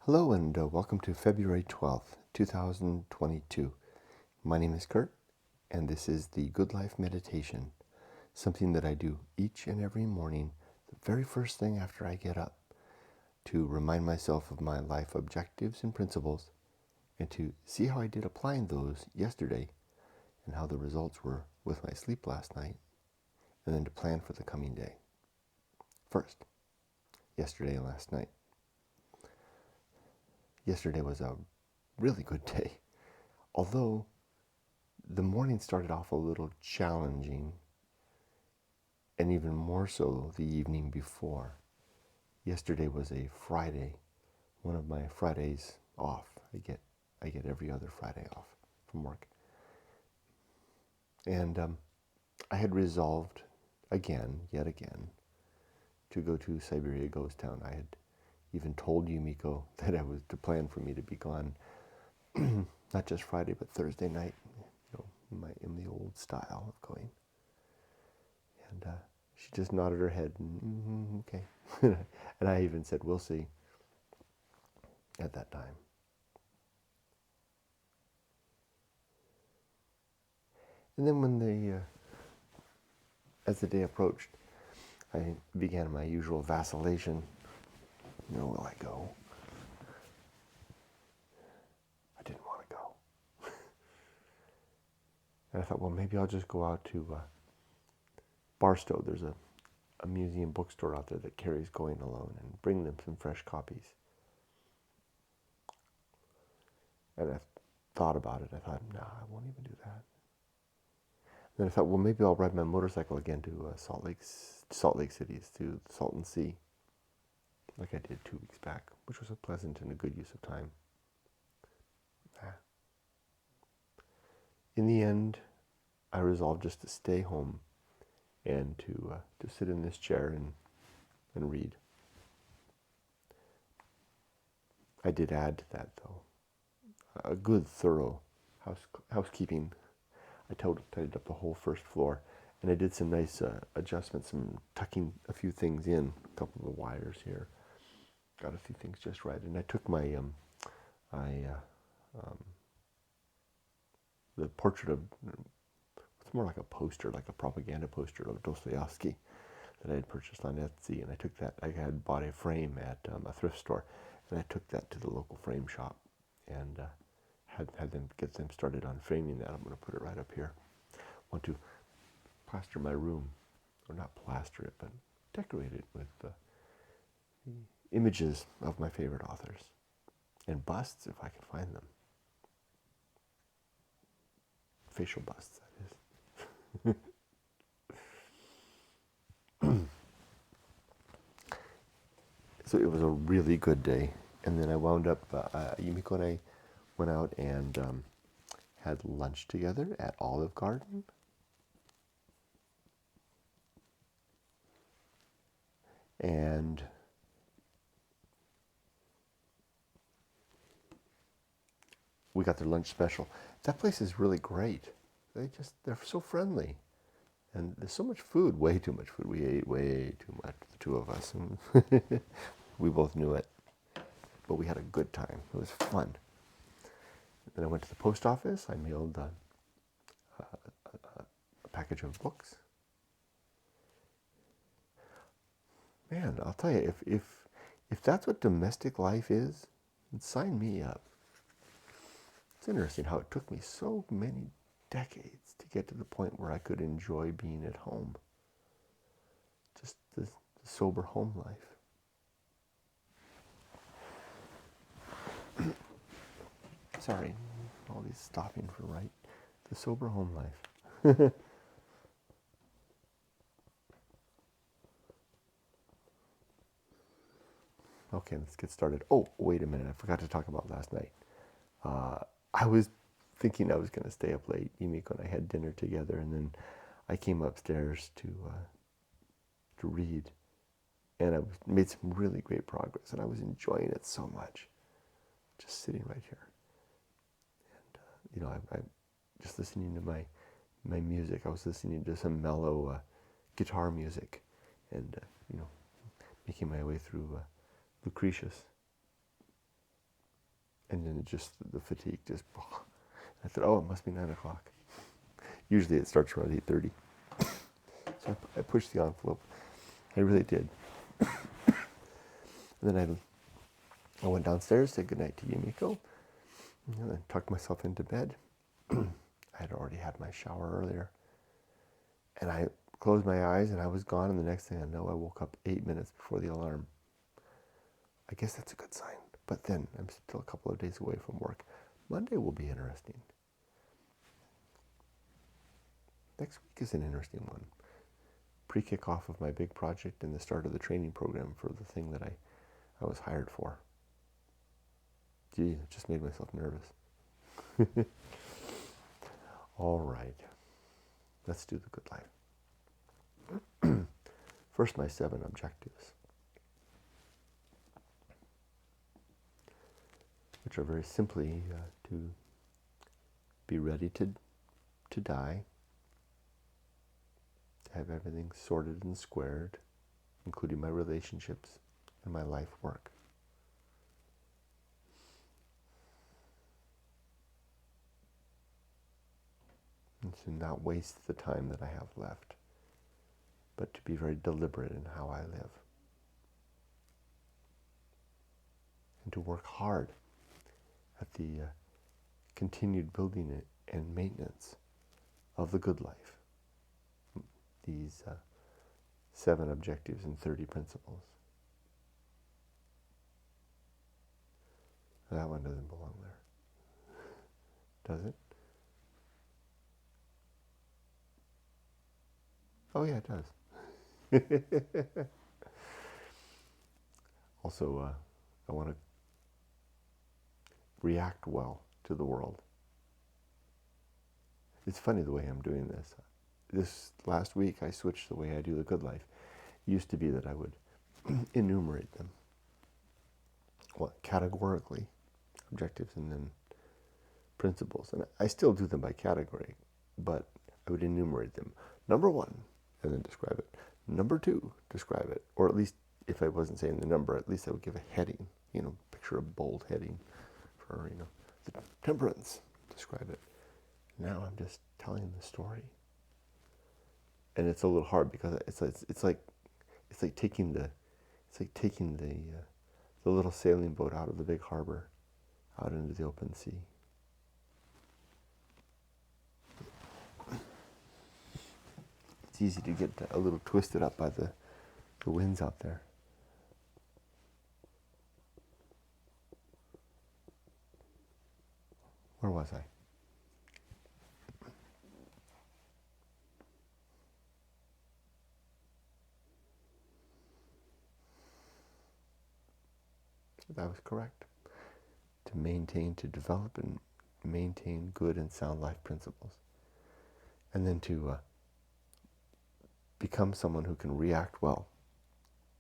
Hello and welcome to February 12th, 2022. My name is Kurt and this is the Good Life Meditation, something that I do each and every morning, the very first thing after I get up, to remind myself of my life objectives and principles and to see how I did applying those yesterday and how the results were with my sleep last night, and then to plan for the coming day. First, yesterday and last night. Yesterday was a really good day, although the morning started off a little challenging, and even more so the evening before. Yesterday was a Friday, one of my Fridays off. I get every other Friday off from work. And I had resolved yet again, to go to Siberia Ghost Town. I had even told Yumiko that I was to plan for me to be gone, not just Friday, but Thursday night, in the old style of going. And she just nodded her head, okay. And I even said, we'll see, at that time. And then as the day approached, I began my usual vacillation. Will I go? I didn't want to go. And I thought, well, maybe I'll just go out to Barstow. There's a museum bookstore out there that carries Going Alone, and bring them some fresh copies. And I thought about it. I thought, no, I won't even do that. Then I thought, well, maybe I'll ride my motorcycle again to Salt Lake City, to the Salton Sea, like I did 2 weeks back, which was a pleasant and a good use of time. In the end, I resolved just to stay home and to sit in this chair and read. I did add to that, though, a good, thorough housekeeping. I tidied up the whole first floor, and I did some nice adjustments, some tucking a few things in, a couple of the wires here. Got a few things just right, and I took my the portrait of, it's more like a poster, like a propaganda poster of Dostoevsky that I had purchased on Etsy, and I took that. I had bought a frame at a thrift store, and I took that to the local frame shop, and had them get them started on framing that. I'm going to put it right up here. Want to plaster my room, or not plaster it, but decorate it with the images of my favorite authors, and busts if I can find them. Facial busts, that is. So it was a really good day, and then I wound up, Yumiko and I went out and had lunch together at Olive Garden. And we got their lunch special. That place is really great. They're so friendly. And there's so much food, way too much food. We ate way too much, the two of us. We both knew it. But we had a good time. It was fun. Then I went to the post office. I mailed a package of books. Man, I'll tell you, if that's what domestic life is, then sign me up. It's interesting how it took me so many decades to get to the point where I could enjoy being at home. Just the sober home life. Sorry, all these stopping for right. The sober home life. Okay, let's get started. Oh, wait a minute. I forgot to talk about last night. I was thinking I was going to stay up late. Yumiko and I had dinner together, and then I came upstairs to read, and I made some really great progress, and I was enjoying it so much, just sitting right here. And I just listening to my music. I was listening to some mellow guitar music, and making my way through Lucretius. And then just the fatigue just, I thought, oh, it must be 9 o'clock. Usually it starts around 8:30. So I pushed the envelope. I really did. And then I went downstairs, said goodnight to Yumiko, and then tucked myself into bed. I had already had my shower earlier. And I closed my eyes and I was gone, and the next thing I know, I woke up 8 minutes before the alarm. I guess that's a good sign. But then I'm still a couple of days away from work. Monday will be interesting. Next week is an interesting one. Pre-kickoff of my big project and the start of the training program for the thing that I was hired for. Gee, it just made myself nervous. All right, let's do the good life. First, my 7 objectives, which are very simply to be ready to die, to have everything sorted and squared, including my relationships and my life work. And to not waste the time that I have left, but to be very deliberate in how I live. And to work hard at the continued building and maintenance of the good life. These 7 objectives and 30 principles. That one doesn't belong there. Does it? Oh yeah, it does. Also, I want to react well to the world. It's funny the way I'm doing this. This last week I switched the way I do the good life. It used to be that I would enumerate them. Well, categorically, objectives and then principles. And I still do them by category, but I would enumerate them. Number 1, and then describe it. Number 2, describe it. Or at least, if I wasn't saying the number, at least I would give a heading. Picture a bold heading for, the Temperance. Describe it. Now I'm just telling the story. And it's a little hard because it's like taking the little sailing boat out of the big harbor, out into the open sea. It's easy to get a little twisted up by the winds out there. Where was I? That was correct. To develop and maintain good and sound life principles. And then to become someone who can react well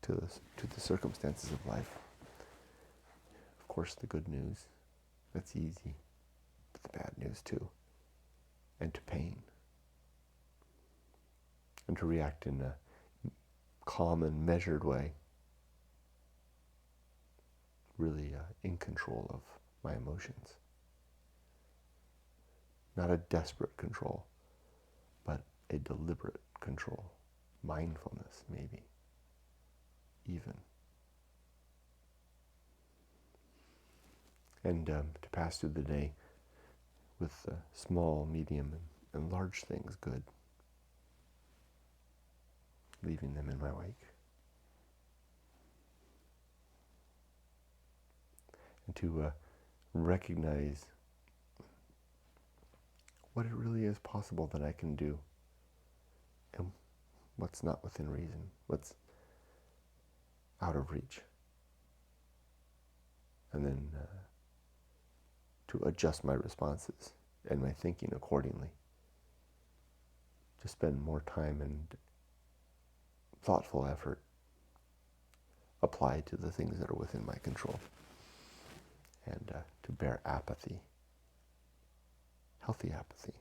to the circumstances of life. Of course, the good news, that's easy, but the bad news too. And to pain. And to react in a calm and measured way. Really in control of my emotions. Not a desperate control, but a deliberate control. Mindfulness, maybe. Even. And to pass through the day with small, medium, and large things good. Leaving them in my wake. And to recognize what it really is possible that I can do, and what's not within reason, what's out of reach. And then to adjust my responses and my thinking accordingly. To spend more time and thoughtful effort applied to the things that are within my control. And to bear apathy, healthy apathy,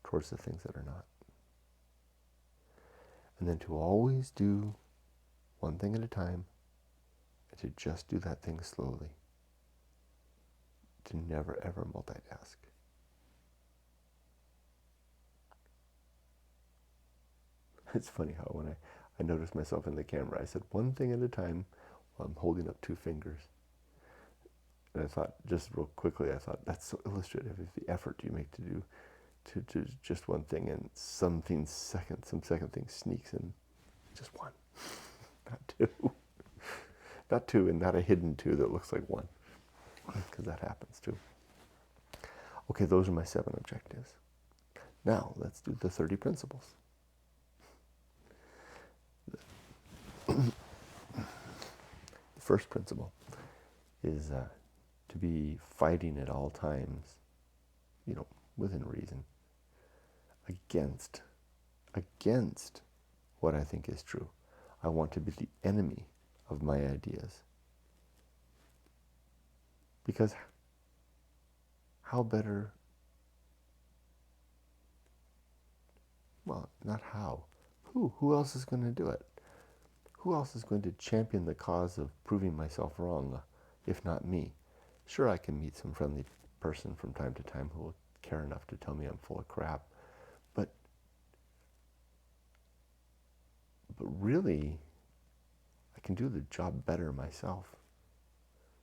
towards the things that are not. And then to always do one thing at a time, and to just do that thing slowly. to never ever multitask. It's funny how when I noticed myself in the camera, I said one thing at a time while I'm holding up two fingers. And I thought, just real quickly, I thought, that's so illustrative of the effort you make to do to just one thing, and some second thing sneaks in. Just one, not two. Not two, and not a hidden two that looks like one, because that happens too. Okay, those are my 7 objectives. Now, let's do the 30 principles. The first principle is to be fighting at all times, within reason, against what I think is true. I want to be the enemy of my ideas. Because how better, well, not how, who else is going to do it? Who else is going to champion the cause of proving myself wrong, if not me? Sure, I can meet some friendly person from time to time who will care enough to tell me I'm full of crap, but really, I can do the job better myself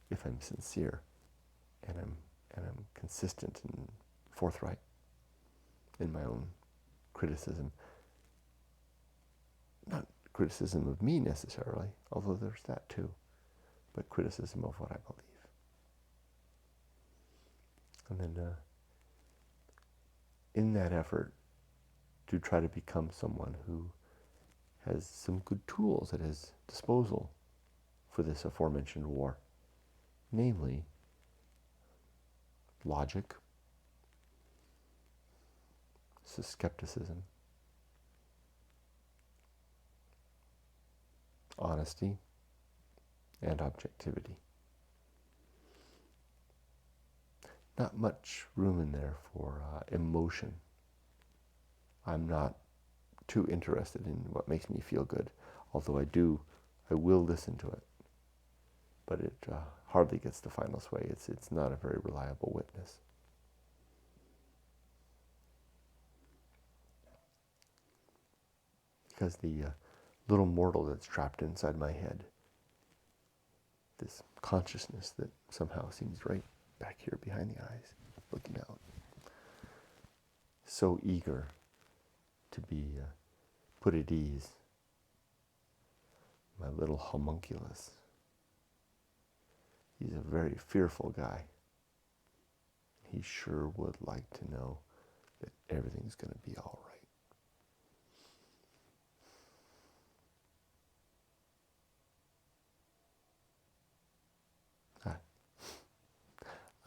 if I'm sincere and I'm consistent and forthright in my own criticism. Not criticism of me necessarily, although there's that too, but criticism of what I believe. And then in that effort to try to become someone who has some good tools at his disposal for this aforementioned war, namely logic, skepticism, honesty, and objectivity. Not much room in there for emotion. I'm not too interested in what makes me feel good, although I will listen to it. But it hardly gets the final sway. It's not a very reliable witness. Because the little mortal that's trapped inside my head, this consciousness that somehow seems right back here behind the eyes, looking out, so eager to be put at ease. My little homunculus. He's a very fearful guy. He sure would like to know that everything's going to be all right.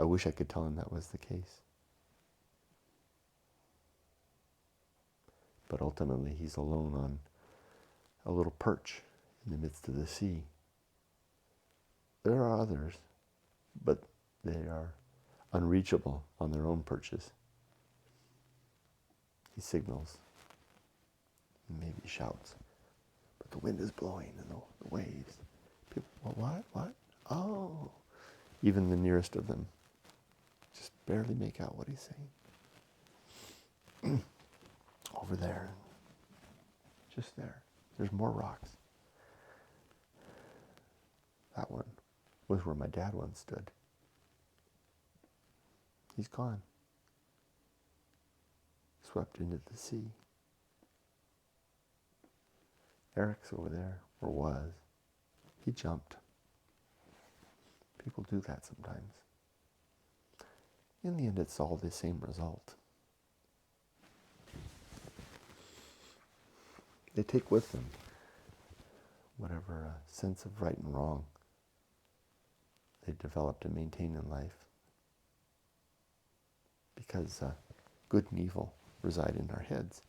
I wish I could tell him that was the case. But ultimately he's alone on a little perch in the midst of the sea. There are others, but they are unreachable on their own perches. He signals, maybe shouts, but the wind is blowing and the waves. People, well, what? Oh, even the nearest of them just barely make out what he's saying. Over there, just there, there's more rocks. That one was where my dad once stood. He's gone. Swept into the sea. Eric's over there, or was. He jumped. People do that sometimes. In the end, it's all the same result. They take with them whatever sense of right and wrong they develop to maintain in life. Because good and evil reside in our heads,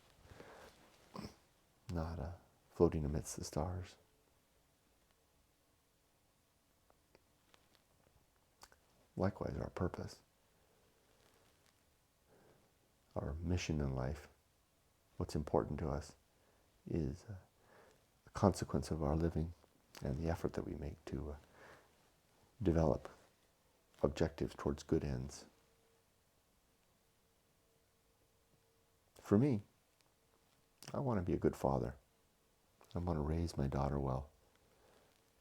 not floating amidst the stars. Likewise, our purpose, our mission in life, what's important to us, is a consequence of our living and the effort that we make to develop objectives towards good ends. For me, I want to be a good father. I want to raise my daughter well.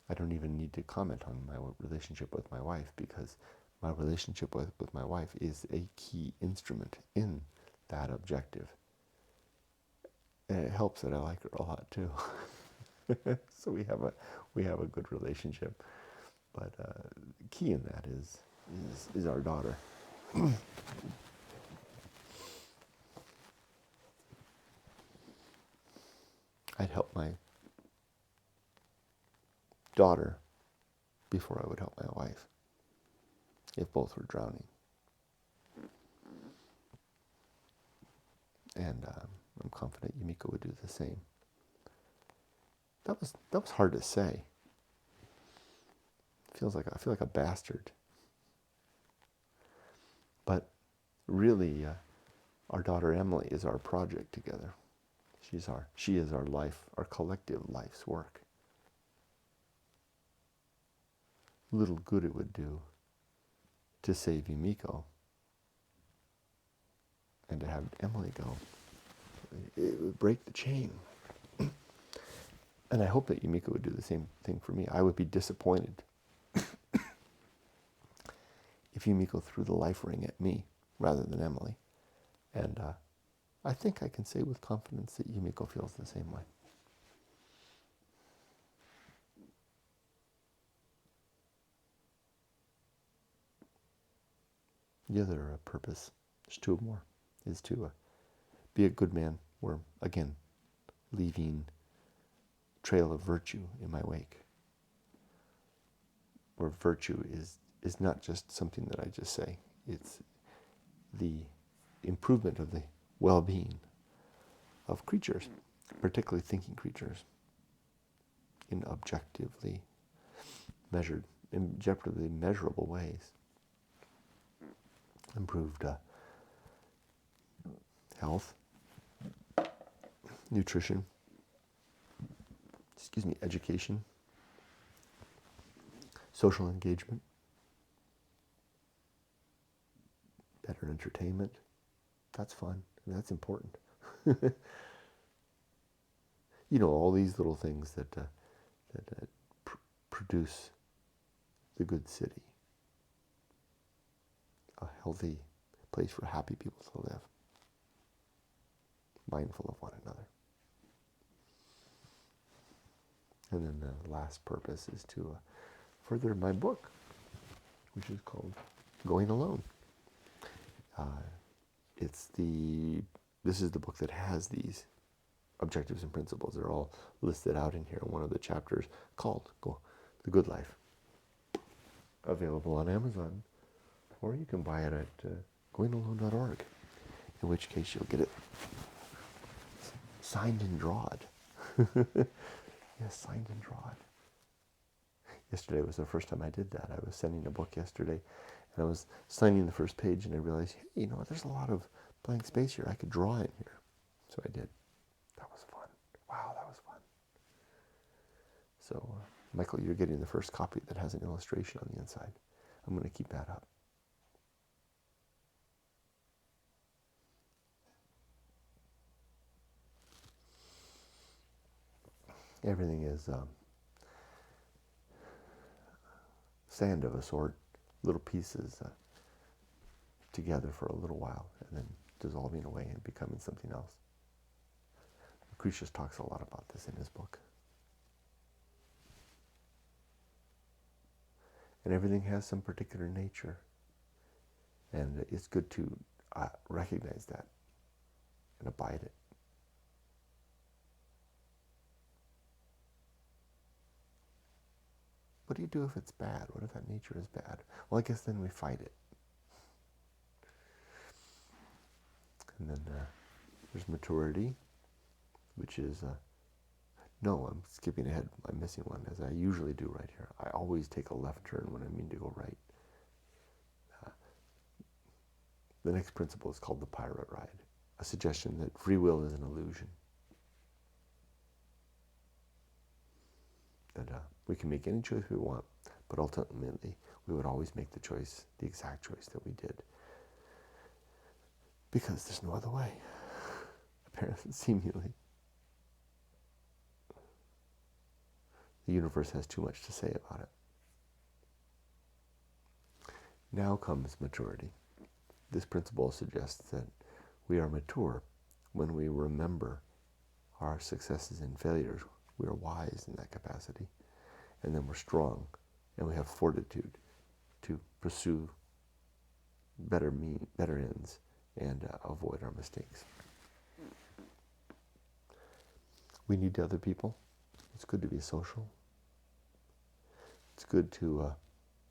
I don't even need to comment on my relationship with my wife, because my relationship with my wife is a key instrument in that objective. And it helps that I like her a lot too. So we have a good relationship. But key in that is our daughter. I'd help my daughter before I would help my wife, if both were drowning. And I'm confident Yumiko would do the same. That was hard to say. I feel like a bastard. But really, our daughter Emily is our project together. She is our life, our collective life's work. Little good it would do to save Yumiko and to have Emily go. It would break the chain. And I hope that Yumiko would do the same thing for me. I would be disappointed if Yumiko threw the life ring at me rather than Emily. And I think I can say with confidence that Yumiko feels the same way. The other purpose, there's two more, is to be a good man. We're, again, leaving trail of virtue in my wake, where virtue is not just something that I just say. It's the improvement of the well-being of creatures, particularly thinking creatures, in objectively measurable ways. Improved health, nutrition, education, social engagement, better entertainment. That's fun, and that's important. All these little things that produce the good city, a healthy place for happy people to live, mindful of one another. And then the last purpose is to further my book, which is called Going Alone. This is the book that has these objectives and principles. They're all listed out in here. One of the chapters called The Good Life. Available on Amazon, or you can buy it at goingalone.org, in which case you'll get it signed and drawed. Yes, signed and drawed. Yesterday was the first time I did that. I was sending a book yesterday, and I was signing the first page, and I realized, hey, there's a lot of blank space here. I could draw in here. So I did. That was fun. Wow, that was fun. So, Michael, you're getting the first copy that has an illustration on the inside. I'm going to keep that up. Everything is sand of a sort, little pieces together for a little while, and then dissolving away and becoming something else. Lucretius talks a lot about this in his book. And everything has some particular nature, and it's good to recognize that and abide it. What do you do if it's bad? What if that nature is bad? Well, I guess then we fight it. And then there's maturity, which is, no, I'm skipping ahead. I'm missing one, as I usually do right here. I always take a left turn when I mean to go right. The next principle is called the pirate ride, a suggestion that free will is an illusion. That we can make any choice we want, But ultimately, we would always make the choice, the exact choice that we did. Because there's no other way, apparently, seemingly. The universe has too much to say about it. Now comes maturity. This principle suggests that we are mature when we remember our successes and failures. We are wise in that capacity. And then we're strong, and we have fortitude to pursue better ends and avoid our mistakes. We need other people. It's good to be social. It's good to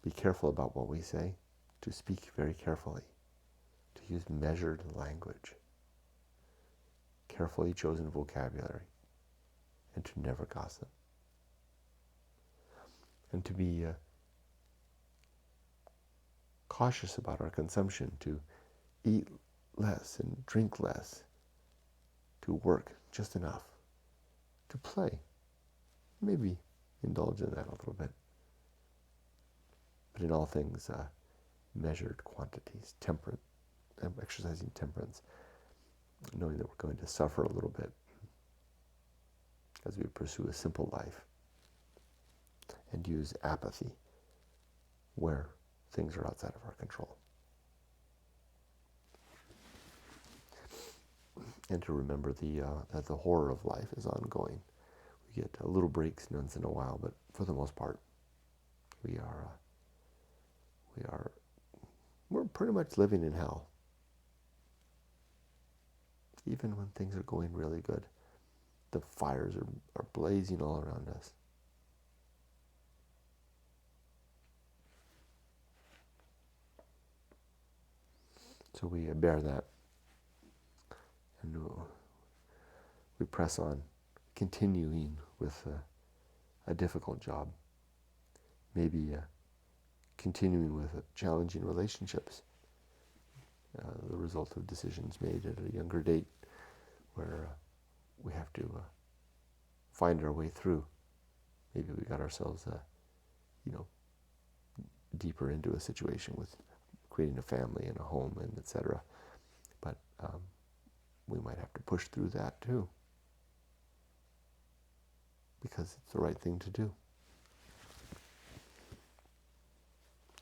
be careful about what we say, to speak very carefully, to use measured language, carefully chosen vocabulary, and to never gossip. And to be cautious about our consumption, to eat less and drink less, to work just enough, to play, maybe indulge in that a little bit. But in all things, measured quantities, exercising temperance, knowing that we're going to suffer a little bit as we pursue a simple life, and use apathy where things are outside of our control. And to remember that the horror of life is ongoing. We get little breaks once in a while, but for the most part, we're pretty much living in hell. Even when things are going really good, the fires are blazing all around us. So we bear that, and we press on, continuing with a difficult job, maybe continuing with challenging relationships, the result of decisions made at a younger date, where we have to find our way through. Maybe we got ourselves, deeper into a situation with creating a family and a home and etc. But we might have to push through that too, because it's the right thing to do.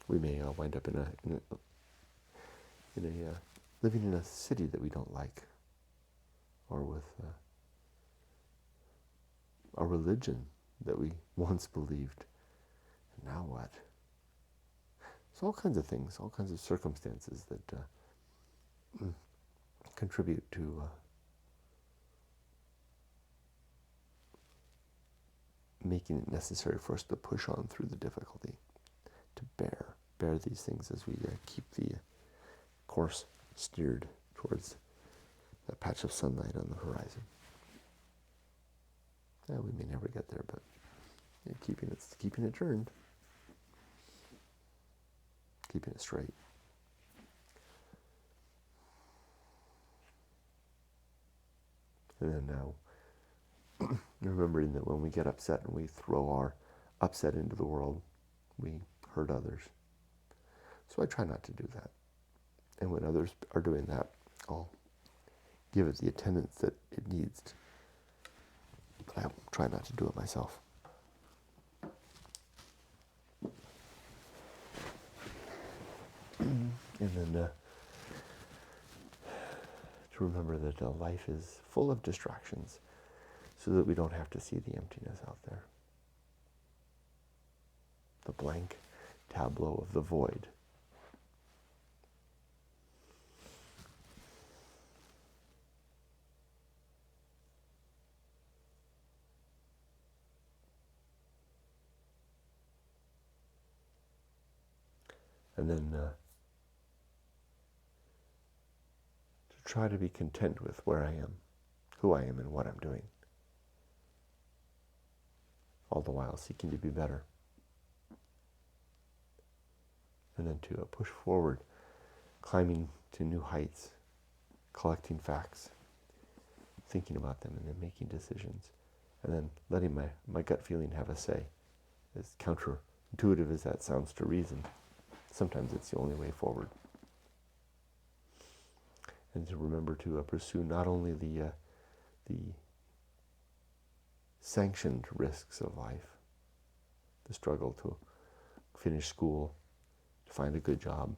We may wind up living in a city that we don't like, or with a religion that we once believed. And now what? So all kinds of things, all kinds of circumstances that contribute to making it necessary for us to push on through the difficulty, to bear these things as we keep the course steered towards that patch of sunlight on the horizon. Yeah, we may never get there, but keeping it turned, keeping it straight. And then now, remembering that when we get upset and we throw our upset into the world, we hurt others. So I try not to do that. And when others are doing that, I'll give it the attendance that it needs. But I try not to do it myself. And then to remember that life is full of distractions, so that we don't have to see the emptiness out there. The blank tableau of the void. And then to try to be content with where I am, who I am, and what I'm doing. All the while seeking to be better. And then to push forward, climbing to new heights, collecting facts, thinking about them, and then making decisions. And then letting my gut feeling have a say, as intuitive as that sounds to reason, sometimes it's the only way forward. And to remember to pursue not only the sanctioned risks of life, the struggle to finish school, to find a good job,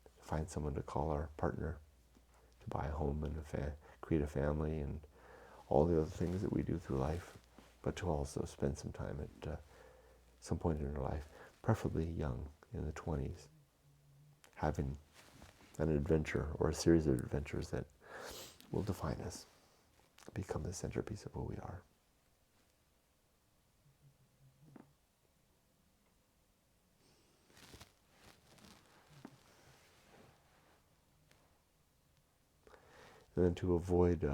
to find someone to call our partner, to buy a home and create a family, and all the other things that we do through life, but to also spend some time at some point in our life, preferably young, in the 20s, having an adventure or a series of adventures that will define us, become the centerpiece of who we are. And then to avoid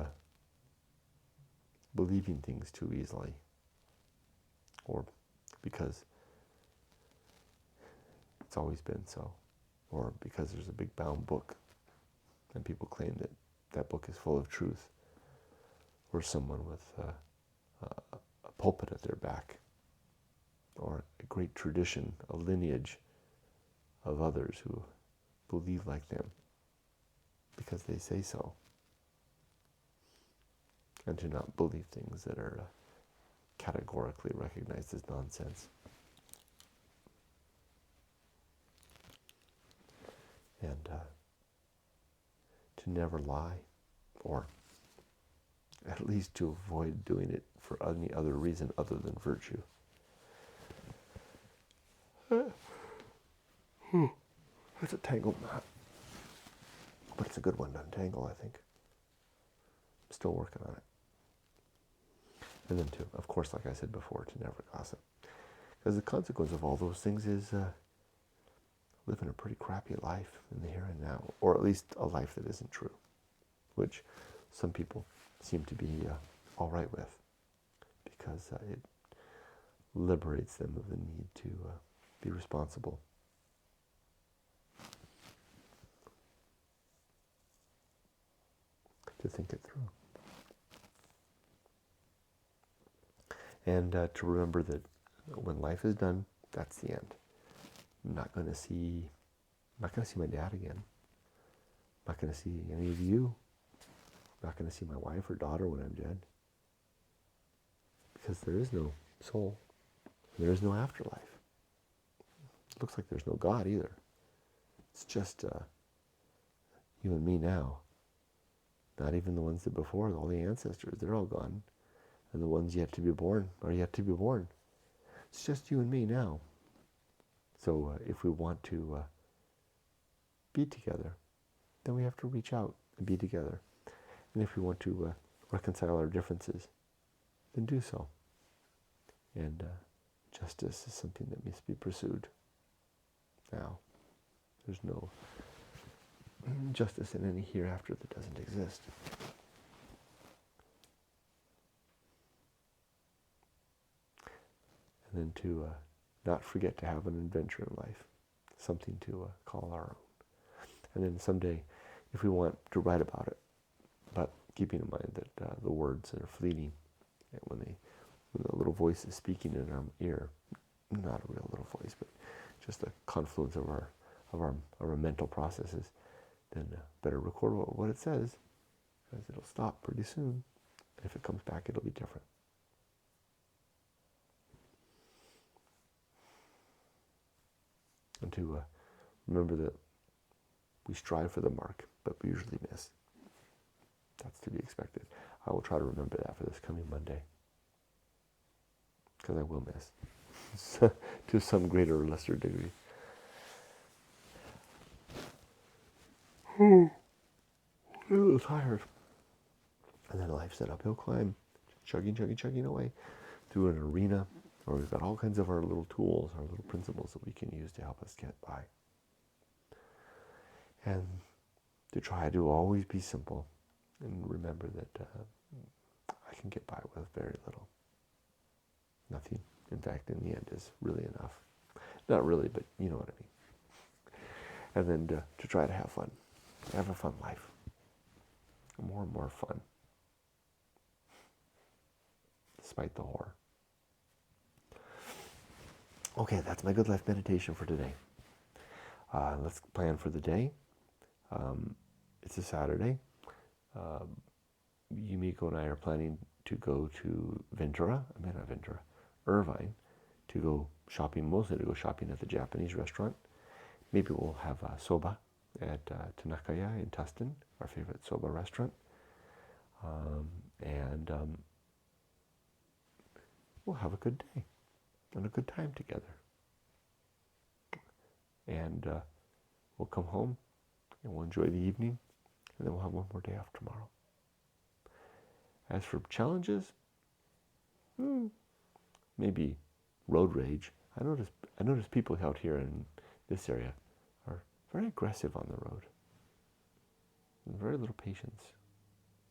believing things too easily, or because it's always been so, or because there's a big bound book and people claim that that book is full of truth, or someone with a pulpit at their back, or a great tradition, a lineage of others who believe like them because they say so, and to not believe things that are categorically recognized as nonsense. And to never lie, or at least to avoid doing it for any other reason other than virtue. That's a tangled knot, but it's a good one to untangle, I think. I'm still working on it. And then to, of course, like I said before, to never gossip. Because the consequence of all those things is living a pretty crappy life in the here and now, or at least a life that isn't true, which some people seem to be all right with, because it liberates them of the need to be responsible. To think it through. And to remember that when life is done, that's the end. I'm not going to see my dad again. I'm not going to see any of you. I'm not going to see my wife or daughter when I'm dead. Because there is no soul. There is no afterlife. It looks like there's no God either. It's just you and me now. Not even the ones that before, all the ancestors, they're all gone. And the ones yet to be born are yet to be born. It's just you and me now. So if we want to be together, then we have to reach out and be together. And if we want to reconcile our differences, then do so. And justice is something that must be pursued now. There's no justice in any hereafter that doesn't exist. And then to not forget to have an adventure in life, something to call our own. And then someday, if we want to write about it, but keeping in mind that the words are fleeting, and when the little voice is speaking in our ear, not a real little voice, but just a confluence of our mental processes, then better record what it says, because it'll stop pretty soon. And if it comes back, it'll be different. And to remember that we strive for the mark, but we usually miss. That's to be expected. I will try to remember that for this coming Monday, because I will miss to some greater or lesser degree. A little tired. And then life's an uphill climb, chugging away through an arena where we've got all kinds of our little tools, our little principles that we can use to help us get by. And to try to always be simple and remember that I can get by with very little. Nothing, in fact, in the end is really enough. Not really, but you know what I mean. And then to try to have fun. Have a fun life. More and more fun. Despite the horror. Okay, that's my Good Life meditation for today. Let's plan for the day. It's a Saturday. Yumiko and I are planning to go to Irvine, to go shopping, mostly to go shopping at the Japanese restaurant. Maybe we'll have soba at Tanakaya in Tustin, our favorite soba restaurant. And we'll have a good day and a good time together. And we'll come home and we'll enjoy the evening, and then we'll have one more day off tomorrow. As for challenges, maybe road rage. I notice people out here in this area are very aggressive on the road. Very little patience.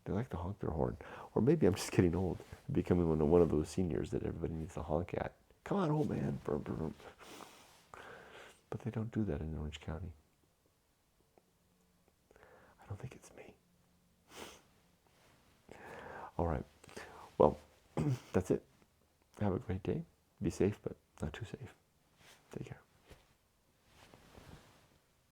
They like to honk their horn. Or maybe I'm just getting old, becoming one of those seniors that everybody needs to honk at. Come on, old man. But they don't do that in Orange County. I don't think it's me. All right. Well, that's it. Have a great day. Be safe, but not too safe. Take care.